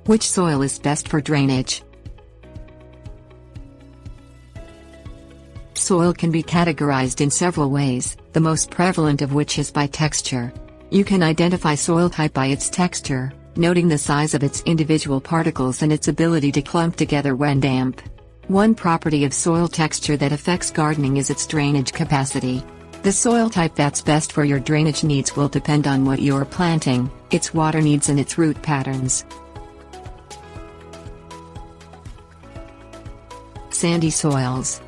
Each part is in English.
Which soil is best for drainage? Soil can be categorized in several ways, the most prevalent of which is by texture. You can identify soil type by its texture, noting the size of its individual particles and its ability to clump together when damp. One property of soil texture that affects gardening is its drainage capacity. The soil type that's best for your drainage needs will depend on what you're planting, its water needs and its root patterns. Sandy soils.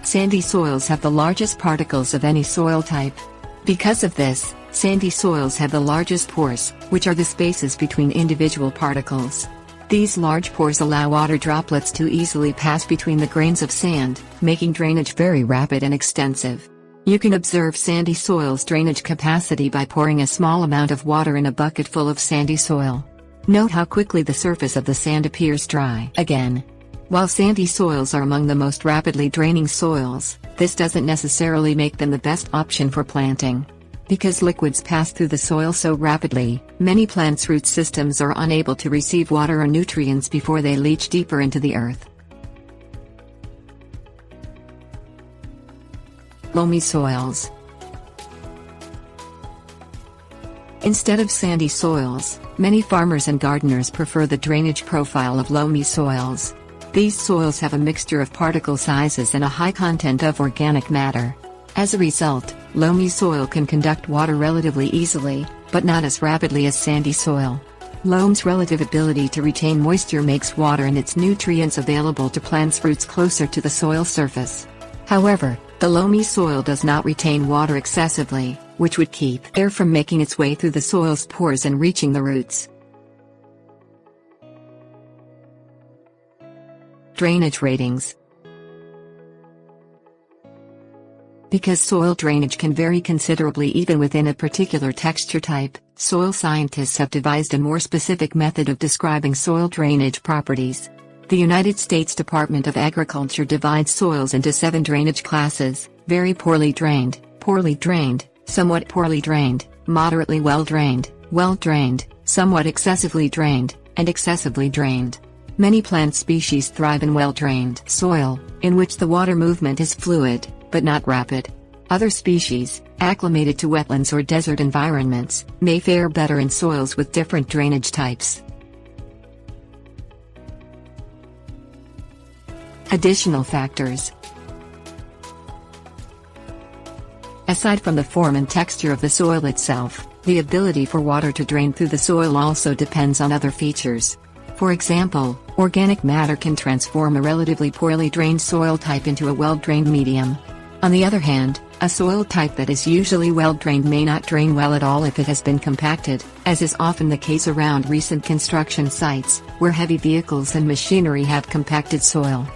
Sandy soils have the largest particles of any soil type. Because of this, sandy soils have the largest pores, which are the spaces between individual particles. These large pores allow water droplets to easily pass between the grains of sand, making drainage very rapid and extensive. You can observe sandy soil's drainage capacity by pouring a small amount of water in a bucket full of sandy soil. Note how quickly the surface of the sand appears dry again. While sandy soils are among the most rapidly draining soils, this doesn't necessarily make them the best option for planting. Because liquids pass through the soil so rapidly, many plants' root systems are unable to receive water or nutrients before they leach deeper into the earth. Loamy soils. Instead of sandy soils, many farmers and gardeners prefer the drainage profile of loamy soils. These soils have a mixture of particle sizes and a high content of organic matter. As a result, loamy soil can conduct water relatively easily, but not as rapidly as sandy soil. Loam's relative ability to retain moisture makes water and its nutrients available to plants' roots closer to the soil surface. However, the loamy soil does not retain water excessively, which would keep air from making its way through the soil's pores and reaching the roots. Drainage ratings. Because soil drainage can vary considerably even within a particular texture type, soil scientists have devised a more specific method of describing soil drainage properties. The United States Department of Agriculture divides soils into 7 drainage classes: very poorly drained, somewhat poorly drained, moderately well drained, somewhat excessively drained, and excessively drained. Many plant species thrive in well-drained soil, in which the water movement is fluid, but not rapid. Other species, acclimated to wetlands or desert environments, may fare better in soils with different drainage types. Additional factors. Aside from the form and texture of the soil itself, the ability for water to drain through the soil also depends on other features. For example, organic matter can transform a relatively poorly drained soil type into a well-drained medium. On the other hand, a soil type that is usually well-drained may not drain well at all if it has been compacted, as is often the case around recent construction sites, where heavy vehicles and machinery have compacted soil.